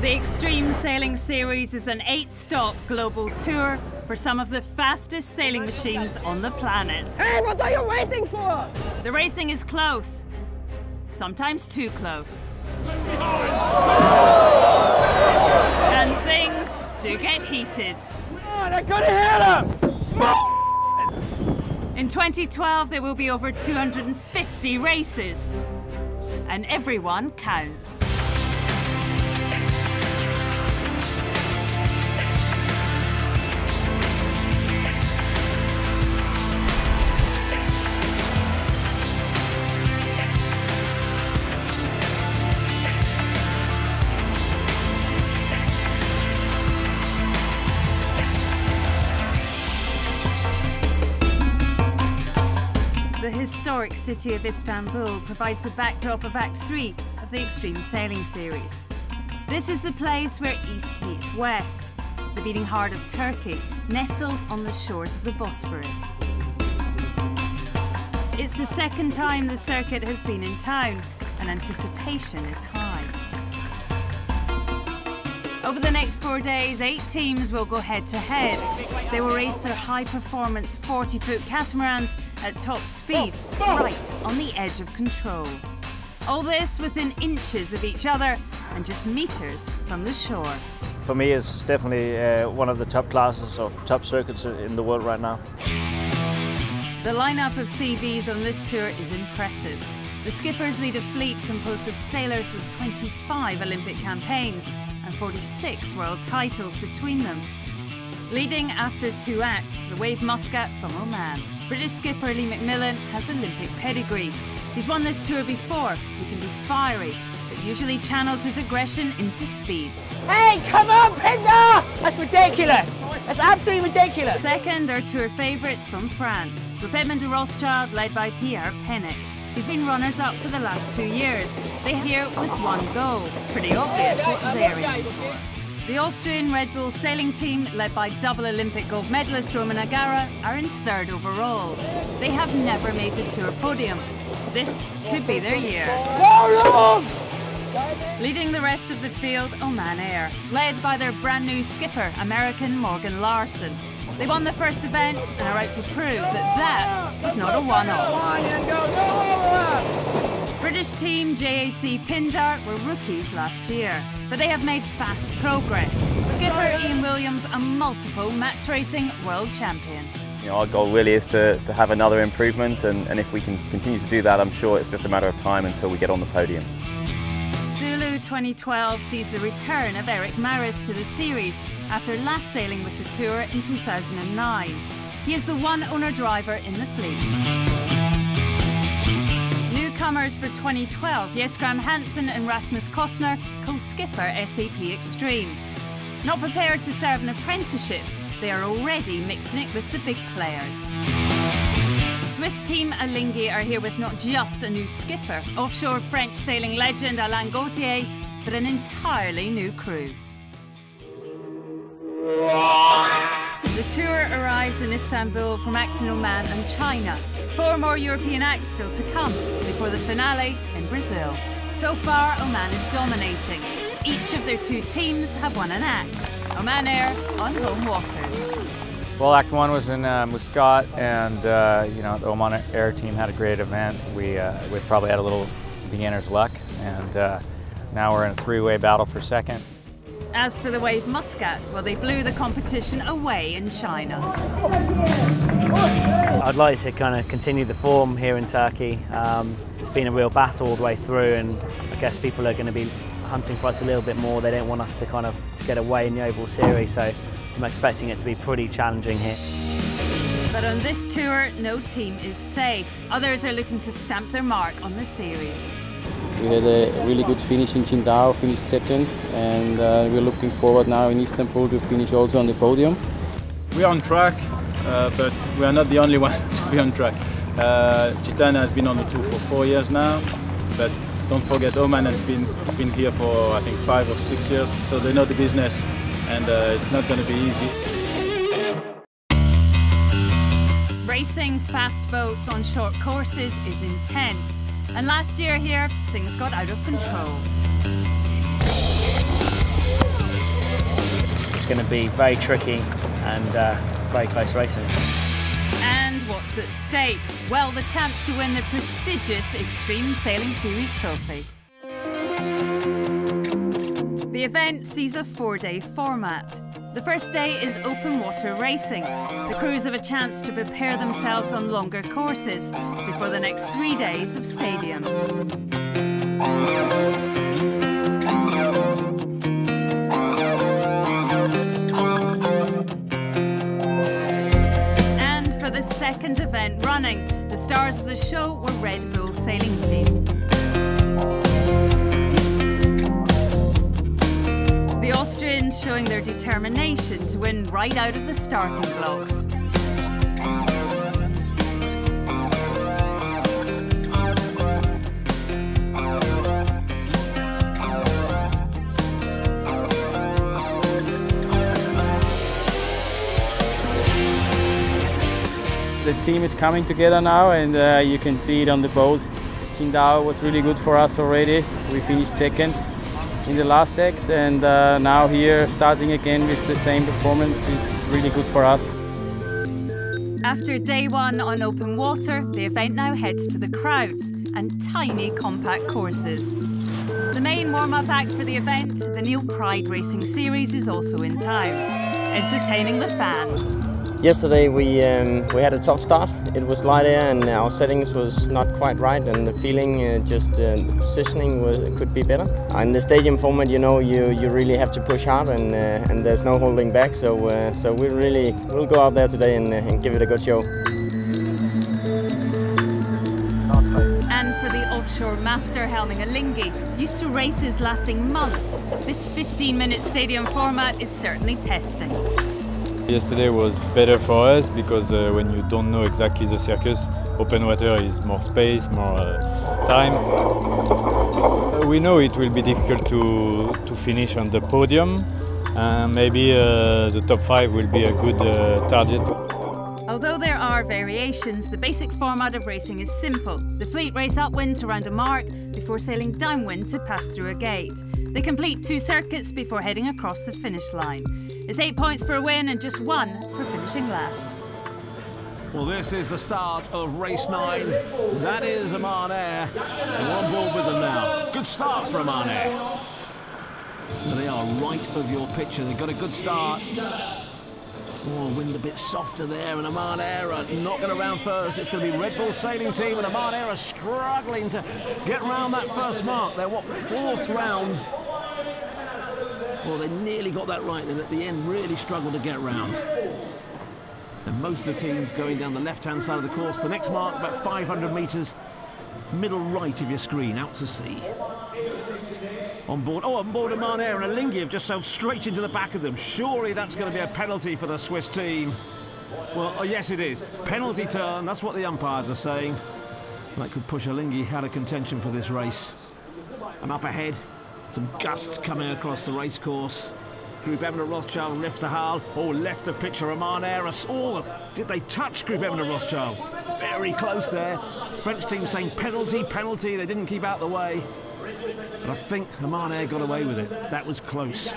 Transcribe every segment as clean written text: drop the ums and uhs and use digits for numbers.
The Extreme Sailing Series is an 8-stop global tour for some of the fastest sailing machines on the planet. Hey, what are you waiting for? The racing is close, sometimes too close. And things do get heated. Man, I couldn't hear them! In 2012, there will be over 250 races, and everyone counts. The historic city of Istanbul provides the backdrop of Act 3 of the Extreme Sailing Series. This is the place where east meets west, the beating heart of Turkey, nestled on the shores of the Bosphorus. It's the second time the circuit has been in town, and anticipation is high. Over the next 4 days, 8 teams will go head-to-head. They will race their high-performance 40-foot catamarans at top speed, right on the edge of control. All this within inches of each other and just meters from the shore. For me, it's definitely one of the top classes or top circuits in the world right now. The lineup of CVs on this tour is impressive. The skippers lead a fleet composed of sailors with 25 Olympic campaigns and 46 world titles between them. Leading after 2 acts, the Wave Muscat from Oman. British skipper Lee McMillan has Olympic pedigree. He's won this tour before. He can be fiery, but usually channels his aggression into speed. Hey, come on, Pinder! That's ridiculous. That's absolutely ridiculous. Second are tour favourites from France. Groupe Edmond de Rothschild, led by Pierre Penick. He's been runners-up for the last 2 years. They're here with 1 goal. Pretty obvious what they're aiming for. The Austrian Red Bull sailing team, led by double Olympic gold medalist Roman Agara, are in 3rd overall. They have never made the tour podium. This could be their year. Leading the rest of the field, Oman Air, led by their brand new skipper, American Morgan Larson. They won the first event and are out to prove that that was not a one-off. British team JAC Pindar were rookies last year, but they have made fast progress. Skipper Ian Williams, a multiple match racing world champion. You know, our goal really is to have another improvement, and if we can continue to do that, I'm sure it's just a matter of time until we get on the podium. Zulu 2012 sees the return of Eric Maris to the series after last sailing with the tour in 2009. He is the one owner-driver in the fleet. Newcomers for 2012, Jes Graham Hansen and Rasmus Kostner, co-skipper SAP Extreme. Not prepared to serve an apprenticeship, they are already mixing it with the big players. Swiss team Alinghi are here with not just a new skipper, offshore French sailing legend Alain Gauthier, but an entirely new crew. The tour arrives in Istanbul from acts in Oman and China. 4 more European acts still to come before the finale in Brazil. So far, Oman is dominating. Each of their 2 teams have won an act. Oman Air on home waters. Well, Act 1 was in Muscat, and you know, the Oman Air team had a great event. We probably had a little beginner's luck, and now we're in a 3-way battle for 2nd. As for the Wave Muscat, well, they blew the competition away in China. I'd like to kind of continue the form here in Turkey. It's been a real battle all the way through, and I guess people are going to be hunting for us a little bit more. They don't want us to get away in the overall series, so I'm expecting it to be pretty challenging here. But on this tour, no team is safe. Others are looking to stamp their mark on the series. We had a really good finish in Qingdao, finished 2nd, and we're looking forward now in Istanbul to finish also on the podium. We're on track, but we are not the only ones to be on track. Gitana has been on the tour for 4 years now, but don't forget Oman has been here for I think 5 or 6 years, so they know the business, and it's not going to be easy. Racing fast boats on short courses is intense, and last year here things got out of control. going to be very tricky and very close racing. And what's at stake? Well, the chance to win the prestigious Extreme Sailing Series trophy. The event sees a 4-day format. The first day is open water racing. The crews have a chance to prepare themselves on longer courses before the next 3 days of stadium. And for the second event running, the stars of the show were Red Bull Sailing Team. The Austrians showing their determination to win right out of the starting blocks. The team is coming together now, and you can see it on the boat. Qingdao was really good for us already. We finished second in the last act, and now here starting again with the same performance is really good for us. After day one on open water, the event now heads to the crowds and tiny compact courses. The main warm-up act for the event, the Neil Pride Racing Series, is also in town, entertaining the fans. Yesterday we had a tough start. It was light air and our settings was not quite right, and the feeling, positioning could be better. In the stadium format, you know, you really have to push hard, and there's no holding back. So we'll go out there today and give it a good show. And for the offshore master Helming Alinghi, used to races lasting months, this 15-minute stadium format is certainly testing. Yesterday was better for us because when you don't know exactly the circus, open water is more space, more time. We know it will be difficult to finish on the podium. Maybe the top 5 will be a good target. Although there are variations, the basic format of racing is simple. The fleet race upwind to round a mark before sailing downwind to pass through a gate. They complete 2 circuits before heading across the finish line. It's 8 points for a win and just 1 for finishing last. Well, this is the start of race 9. That is Oman Air. And we're on board with them now. Good start for Oman Air. They are right of your picture. They've got a good start. Oh, wind a bit softer there, and Oman Air are knocking around first. It's going to be Red Bull Sailing Team, and Oman Air are struggling to get round that first mark. They're, what, 4th round? Well, they nearly got that right, and at the end really struggled to get round. And most of the teams going down the left-hand side of the course. The next mark, about 500 metres, middle right of your screen, out to sea. On board Oman Air and Alinghi have just sailed straight into the back of them. Surely that's going to be a penalty for the Swiss team. Well, oh yes it is. Penalty turn, that's what the umpires are saying. That could push Alinghi out of contention for this race. And up ahead, some gusts coming across the race course. Group Eminent Rothschild and Left Hal. Oh, left of picture, Oman Air. Oh, did they touch Group Eminent Rothschild? Very close there. French team saying penalty, penalty. They didn't keep out the way. But I think Oman Air got away with it. That was close.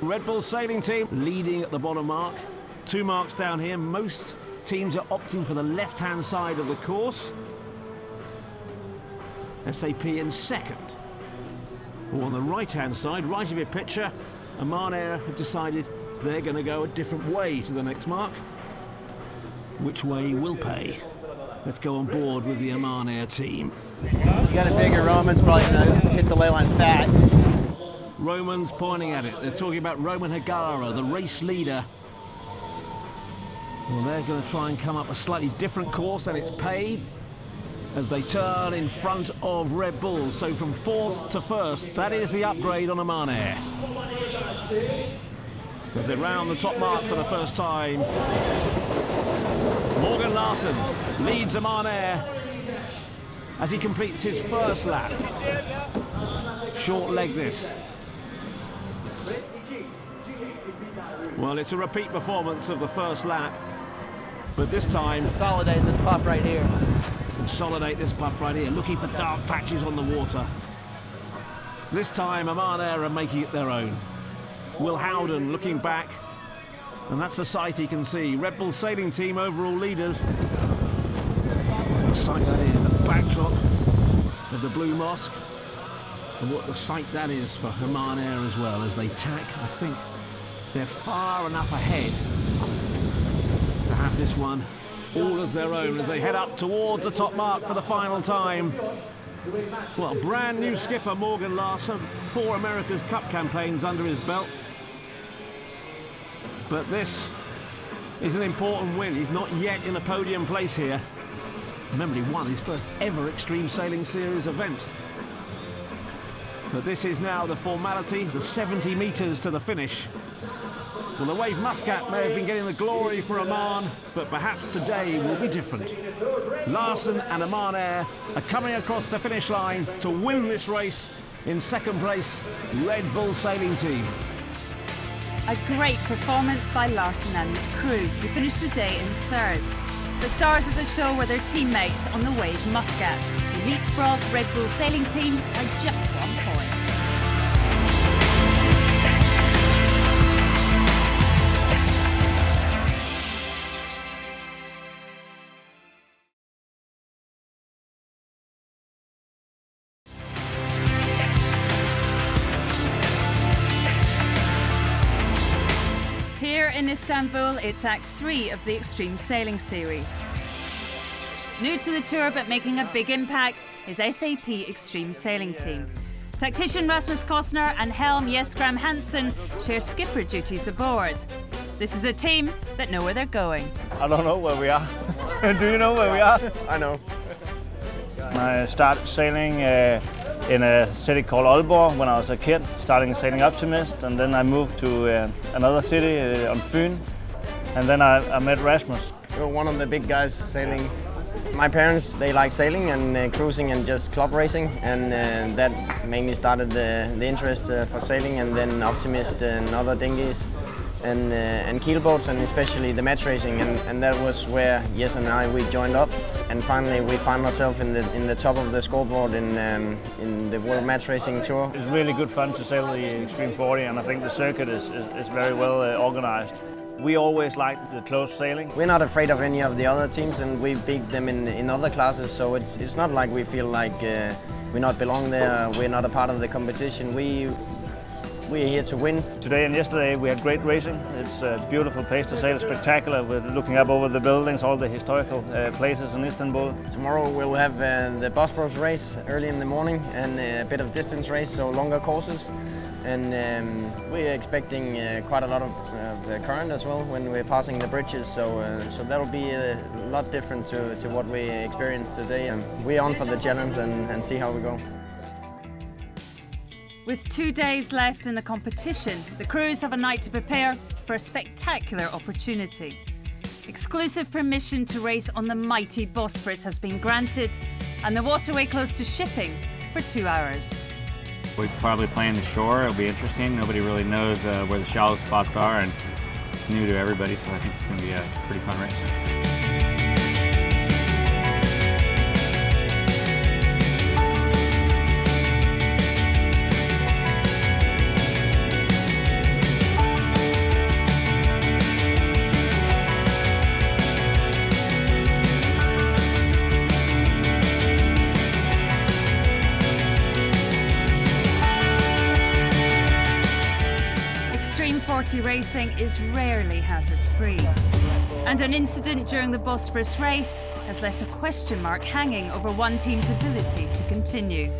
Red Bull Sailing Team leading at the bottom mark. 2 marks down here. Most teams are opting for the left-hand side of the course. SAP in second. Or on the right-hand side, right of your picture, Oman Air have decided they're going to go a different way to the next mark. Which way will pay? Let's go on board with the Oman Air team. You got to figure Roman's probably going to hit the ley line fat. Roman's pointing at it. They're talking about Roman Hagara, the race leader. Well, they're going to try and come up a slightly different course, and it's paid as they turn in front of Red Bull. So from 4th to 1st, that is the upgrade on Oman Air. As they round the top mark for the first time. Morgan Larsen leads Oman Air as he completes his first lap. Short leg this. Well, it's a repeat performance of the first lap, but this time... Consolidate this puff right here. Consolidate this puff right here, looking for dark patches on the water. This time, Oman Air are making it their own. Will Howden looking back, and that's the sight he can see. Red Bull Sailing Team overall leaders. What a sight that is, the backdrop of the Blue Mosque, and what the sight that is for Oman Air as well as they tack. I think they're far enough ahead to have this one all as their own as they head up towards the top mark for the final time. Well, brand new skipper Morgan Larson, 4 America's Cup campaigns under his belt. But this is an important win. He's not yet in a podium place here. Remember, he won his first ever Extreme Sailing Series event. But this is now the formality, the 70 metres to the finish. Well, the Wave Muscat may have been getting the glory for Oman, but perhaps today will be different. Larson and Oman Air are coming across the finish line to win this race. In second place, Red Bull Sailing Team. A great performance by Larson and his crew, who finished the day in third. The stars of the show were their teammates on the Wave Muscat. The leapfrog Red Bull Sailing Team by just 1 point. Here in Istanbul, it's Act 3 of the Extreme Sailing Series. New to the tour but making a big impact is SAP Extreme Sailing Team. Tactician Rasmus Kostner and Helm Jesgram Hansen share skipper duties aboard. This is a team that know where they're going. I don't know where we are. Do you know where we are? I know. I started sailing in a city called Aalborg when I was a kid, starting Sailing Optimist, and then I moved to another city on Fyn, and then I met Rasmus. You're one of the big guys sailing. My parents, they like sailing and cruising and just club racing, and that mainly started the interest for sailing, and then Optimist and other dinghies and keelboats, and especially the match racing, and that was where Jes and I, we joined up, and finally we found ourselves in the top of the scoreboard in the World Match Racing Tour. It's really good fun to sail the Extreme 40, and I think the circuit is very well organized. We always like the close sailing. We're not afraid of any of the other teams, and we beat them in other classes, so it's not like we feel like we not belong there, we're not a part of the competition. We're here to win. Today and yesterday we had great racing. It's a beautiful place to sail, spectacular. We're looking up over the buildings, all the historical places in Istanbul. Tomorrow we'll have the Bosporus race early in the morning, and a bit of distance race, so longer courses. And we're expecting quite a lot of current as well when we're passing the bridges, so that'll be a lot different to what we experienced today. We're on for the challenge and see how we go. With 2 days left in the competition, the crews have a night to prepare for a spectacular opportunity. Exclusive permission to race on the mighty Bosphorus has been granted, and the waterway close to shipping for 2 hours. We probably play in the shore. It'll be interesting. Nobody really knows where the shallow spots are, and it's new to everybody, so I think it's going to be a pretty fun race. Extreme 40 racing is rarely hazard-free, and an incident during the Bosphorus race has left a question mark hanging over one team's ability to continue.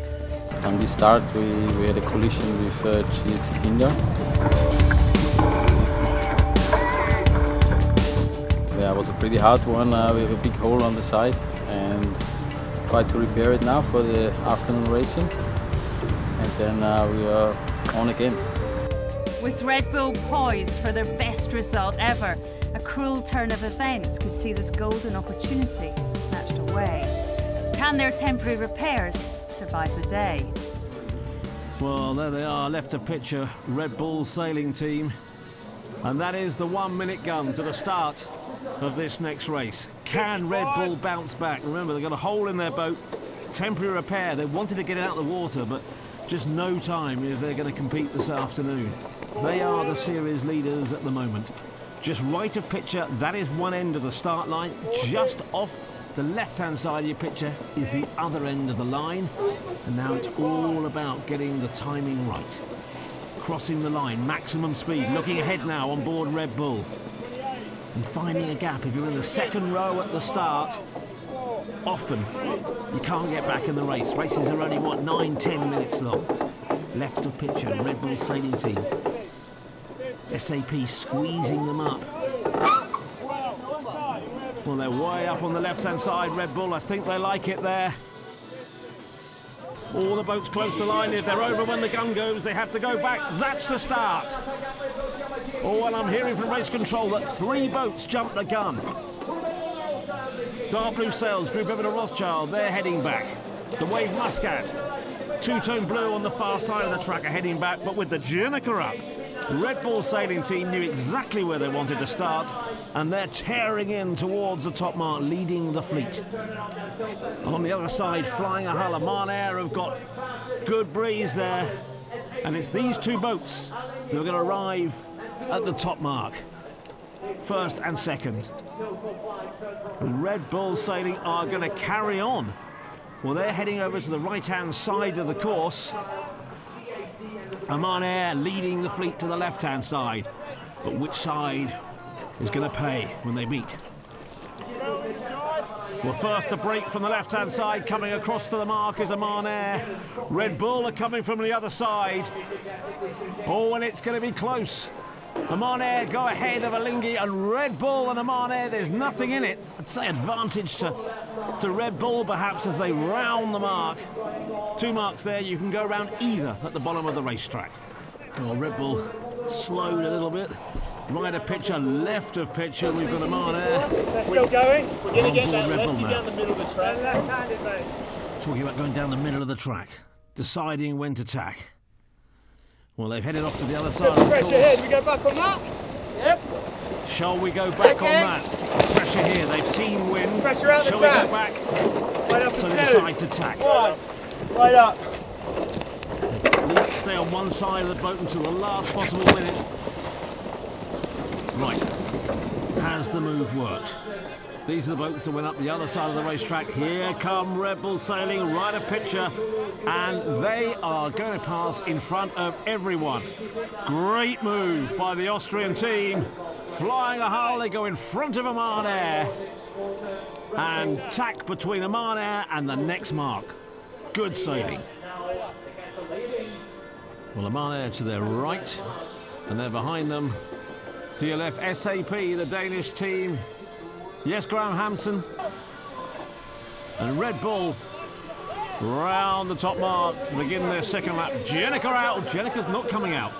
On the start, we had a collision with Jes Binder. Yeah, it was a pretty hard one. We have a big hole on the side and try to repair it now for the afternoon racing, and then we are on again. With Red Bull poised for their best result ever, a cruel turn of events could see this golden opportunity snatched away. Can their temporary repairs survive the day? Well, there they are, left to picture Red Bull Sailing Team. And that is the 1 minute gun to the start of this next race. Can Red Bull bounce back? Remember, they've got a hole in their boat, temporary repair. They wanted to get it out of the water, but just no time if they're going to compete this afternoon. They are the series leaders at the moment. Just right of picture, that is one end of the start line. Just off the left-hand side of your picture is the other end of the line. And now it's all about getting the timing right. Crossing the line, maximum speed, looking ahead now on board Red Bull. And finding a gap. If you're in the second row at the start, often you can't get back in the race. Races are only, what, 9-10 minutes long. Left of picture, Red Bull sailing team. SAP squeezing them up. Well, they're way up on the left-hand side, Red Bull. I think they like it there. All the boats close to line. If they're over when the gun goes, they have to go back. That's the start. Oh, and I'm hearing from race control that 3 boats jumped the gun. Dark blue sails, Group Everett Rothschild, they're heading back. The Wave Muscat, two-tone blue on the far side of the track are heading back, but with the Jenica up. Red Bull sailing team knew exactly where they wanted to start, and they're tearing in towards the top mark, leading the fleet. On the other side, Flying a Hull, Oman Air have got good breeze there, and it's these 2 boats that are going to arrive at the top mark, first and second. Red Bull Sailing are going to carry on. Well, they're heading over to the right-hand side of the course. Oman Air leading the fleet to the left-hand side. But which side is going to pay when they meet? Well, first a break from the left-hand side, coming across to the mark is Oman Air. Red Bull are coming from the other side. Oh, and it's going to be close. Oman Air go ahead of Alinghi, and Red Bull and Oman Air, there's nothing in it. I'd say advantage to Red Bull perhaps as they round the mark. 2 marks there, you can go around either at the bottom of the racetrack. Well, Red Bull slowed a little bit. Right of picture, left of picture, we've got Oman Air. Still going. We're going to get that Red Bull lefty down the middle of the track. Left-handed, mate. Talking about going down the middle of the track, deciding when to tack. Well, they've headed off to the other side of the course. Pressure here, we go back on that? Yep. Shall we go back on that? Pressure here, they've seen wind. Pressure out the Shall track. we go back? Right up So to they 2. decide to tack. 1. Right up. Let's stay on one side of the boat until the last possible minute. Right. Has the move worked? These are the boats that went up the other side of the racetrack. Here come Red Bull Sailing, right of picture, and they are going to pass in front of everyone. Great move by the Austrian team. Flying a Hull, they go in front of Oman Air and tack between Oman Air and the next mark. Good sailing. Well, Oman Air to their right, and they're behind them. To your left, SAP, the Danish team. Yes, Graham Hampson. And Red Bull round the top mark to begin their second lap. Jenica out. Jenica's not coming out.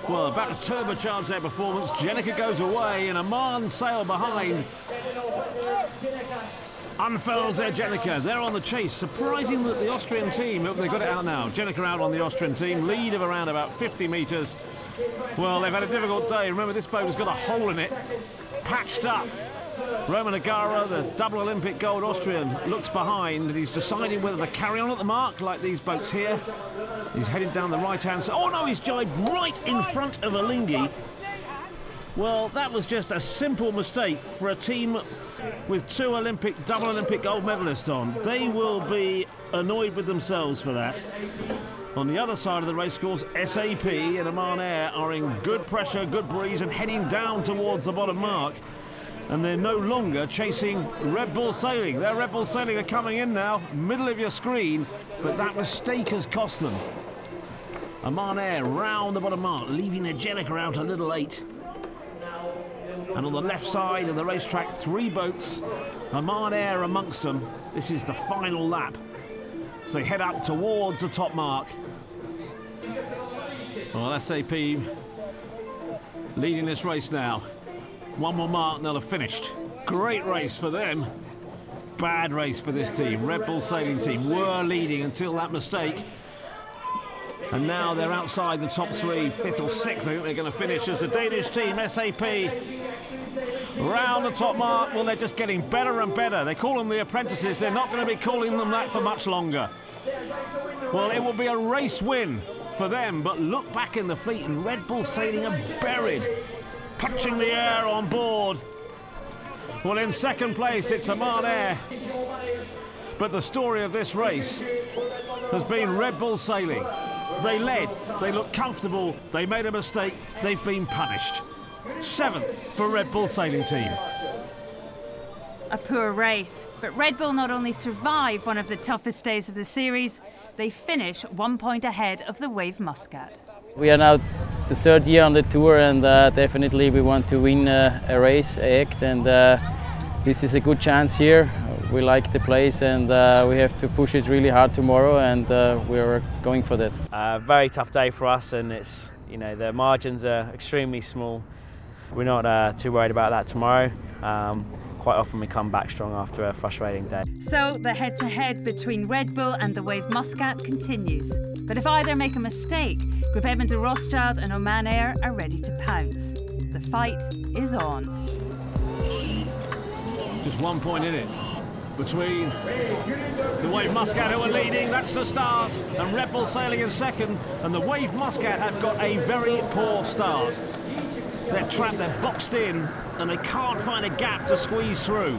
Well, about to turbocharge their performance. Jenica goes away and Oman sail behind. Unfurls their Jenica. They're on the chase. Surprising that the Austrian team, they've got it out now. Jenica out on the Austrian team. Lead of around about 50 metres. Well, they've had a difficult day. Remember, this boat has got a hole in it. Patched up. Roman Agara, the double Olympic gold Austrian, looks behind and he's deciding whether to carry on at the mark like these boats here. He's headed down the right-hand side. Oh no, he's jibed right in front of Alinghi. Well, that was just a simple mistake for a team with 2 double Olympic gold medalists on. They will be annoyed with themselves for that. On the other side of the racecourse, SAP and Oman Air are in good pressure, good breeze, and heading down towards the bottom mark. And they're no longer chasing Red Bull Sailing. Their Red Bull Sailing are coming in now, middle of your screen, but that mistake has cost them. Oman Air round the bottom mark, leaving their Jenica out a little late. And on the left side of the racetrack, 3 boats, Oman Air amongst them. This is the final lap. So they head up towards the top mark. Well, SAP leading this race now. 1 more mark and they'll have finished. Great race for them. Bad race for this team. Red Bull Sailing team were leading until that mistake. And now they're outside the top 3, 5th or 6th. I think they're going to finish as the Danish team, SAP, round the top mark. Well, they're just getting better and better. They call them the apprentices. They're not going to be calling them that for much longer. Well, it will be a race win for them, but look back in the fleet and Red Bull Sailing are buried, punching the air on board. Well, in second place, it's Oman Air. But the story of this race has been Red Bull Sailing. They led, they looked comfortable, they made a mistake, they've been punished. 7th for Red Bull Sailing team. A poor race, but Red Bull not only survive one of the toughest days of the series, they finish 1 point ahead of the Wave Muscat. We are now the 3rd year on the tour, and definitely we want to win a race, ACT, and this is a good chance here. We like the place, and we have to push it really hard tomorrow, and we're going for that. Very tough day for us, and it's, you know, the margins are extremely small. We're not too worried about that tomorrow. Quite often we come back strong after a frustrating day. So the head-to-head between Red Bull and the Wave Muscat continues. But if either make a mistake, Groupe Edmond de Rothschild and Oman Air are ready to pounce. The fight is on. Just 1 point in it between the Wave Muscat, who are leading, that's the start, and Red Bull Sailing in second, and the Wave Muscat have got a very poor start. They're trapped, they're boxed in, and they can't find a gap to squeeze through.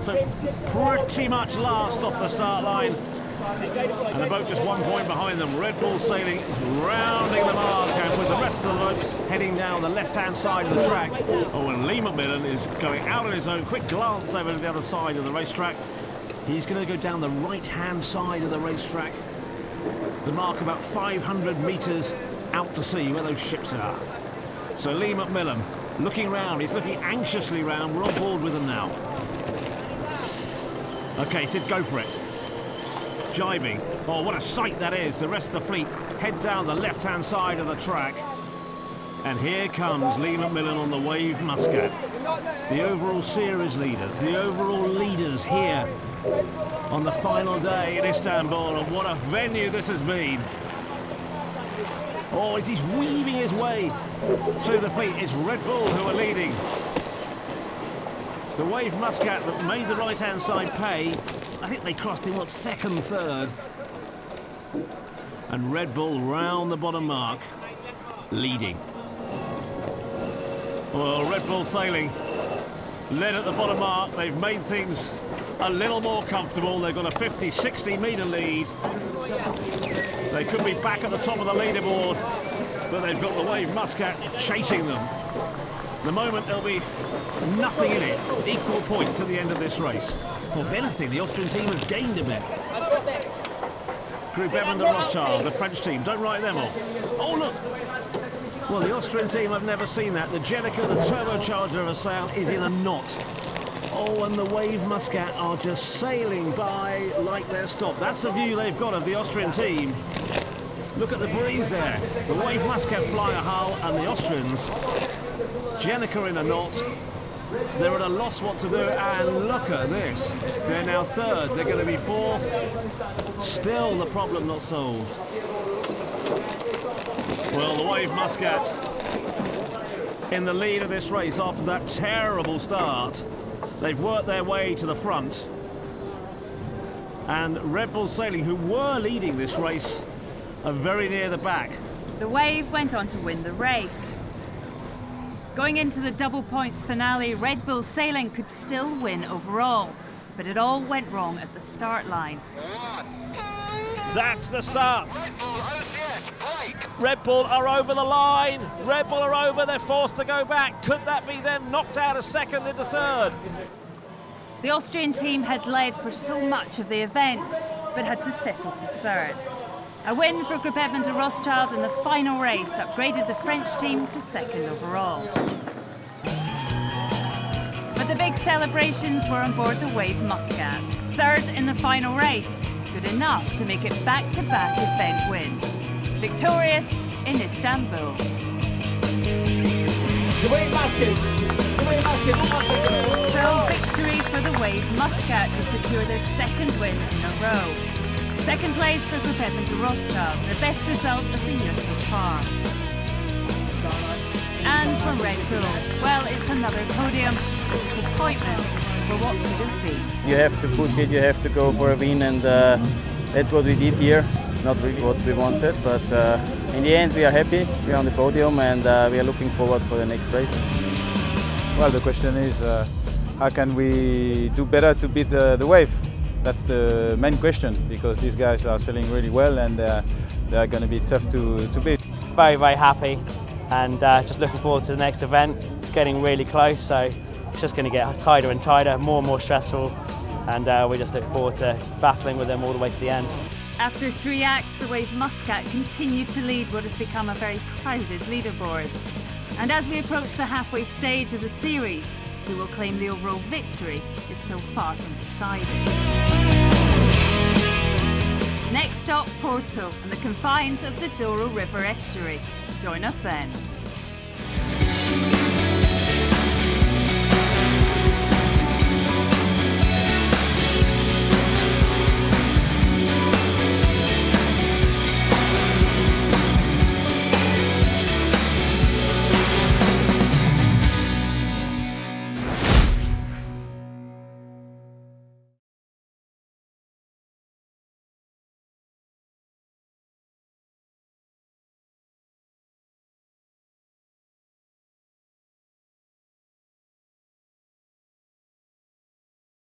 So pretty much last off the start line. And the boat just 1 point behind them. Red Bull Sailing is rounding the mark, and with the rest of the boats heading down the left-hand side of the track. Oh, and Lee McMillan is going out on his own. Quick glance over to the other side of the racetrack. He's going to go down the right-hand side of the racetrack. The mark about 500 metres out to sea, where those ships are. So Lee McMillan looking round, he's looking anxiously round. We're on board with him now. Okay, Sid, go for it. Jibing. Oh, what a sight that is. The rest of the fleet head down the left-hand side of the track. And here comes Lee McMillan on the Wave Muscat. The overall series leaders, the overall leaders here on the final day in Istanbul. And what a venue this has been. Oh, as he's weaving his way through the fleet, it's Red Bull who are leading. The Wave Muscat that made the right-hand side pay. I think they crossed in, what, second, third. And Red Bull round the bottom mark, leading. Well, Red Bull Sailing led at the bottom mark. They've made things a little more comfortable. They've got a 50, 60 metre lead. They could be back at the top of the leaderboard, but they've got the Wave Muscat chasing them. The moment there'll be nothing in it, equal points at the end of this race. Well, if anything, the Austrian team have gained a bit. Groupe Edmond de Rothschild, the French team, don't write them off. Oh, look! Well, the Austrian team, I've never seen that. The Jenica, the turbocharger of a sail, is in a knot. Oh, and the Wave Muscat are just sailing by like they're stopped. That's the view they've got of the Austrian team. Look at the breeze there. The Wave Muscat flying a hull, and the Austrians, Jenica in a knot. They're at a loss what to do, and look at this. They're now third, they're going to be fourth. Still the problem not solved. Well, the Wave Muscat in the lead of this race after that terrible start. They've worked their way to the front. And Red Bull Sailing, who were leading this race, are very near the back. The Wave went on to win the race. Going into the double points finale, Red Bull Sailing could still win overall, but it all went wrong at the start line. That's the start. Red Bull are over the line. Red Bull are over, they're forced to go back. Could that be them knocked out of second into third? The Austrian team had led for so much of the event, but had to settle for third. A win for Groupe Edmond de Rothschild in the final race upgraded the French team to second overall. But the big celebrations were on board the Wave Muscat. Third in the final race, good enough to make it back-to-back event wins. Victorious in Istanbul. The Wave Muscats! The Wave Muscats! So victory for the Wave Muscat, who secure their second win in a row. Second place for Groupe Edmond de Rothschild, the best result of the year so far. And for Red Bull, well, it's another podium, a disappointment for what could have been. You have to push it, you have to go for a win, and that's what we did here. not really what we wanted, but in the end we are happy. We are on the podium and we are looking forward for the next race. Well, the question is how can we do better to beat the wave? That's the main question, because these guys are sailing really well and they are going to be tough to beat. Very, very happy and just looking forward to the next event. It's getting really close, so it's just going to get tighter and tighter, more and more stressful, and we just look forward to battling with them all the way to the end. After 3 acts, the Wave Muscat continued to lead what has become a very crowded leaderboard. And as we approach the halfway stage of the series, who will claim the overall victory is still far from decided. Next stop, Porto, and the confines of the Douro River estuary. Join us then.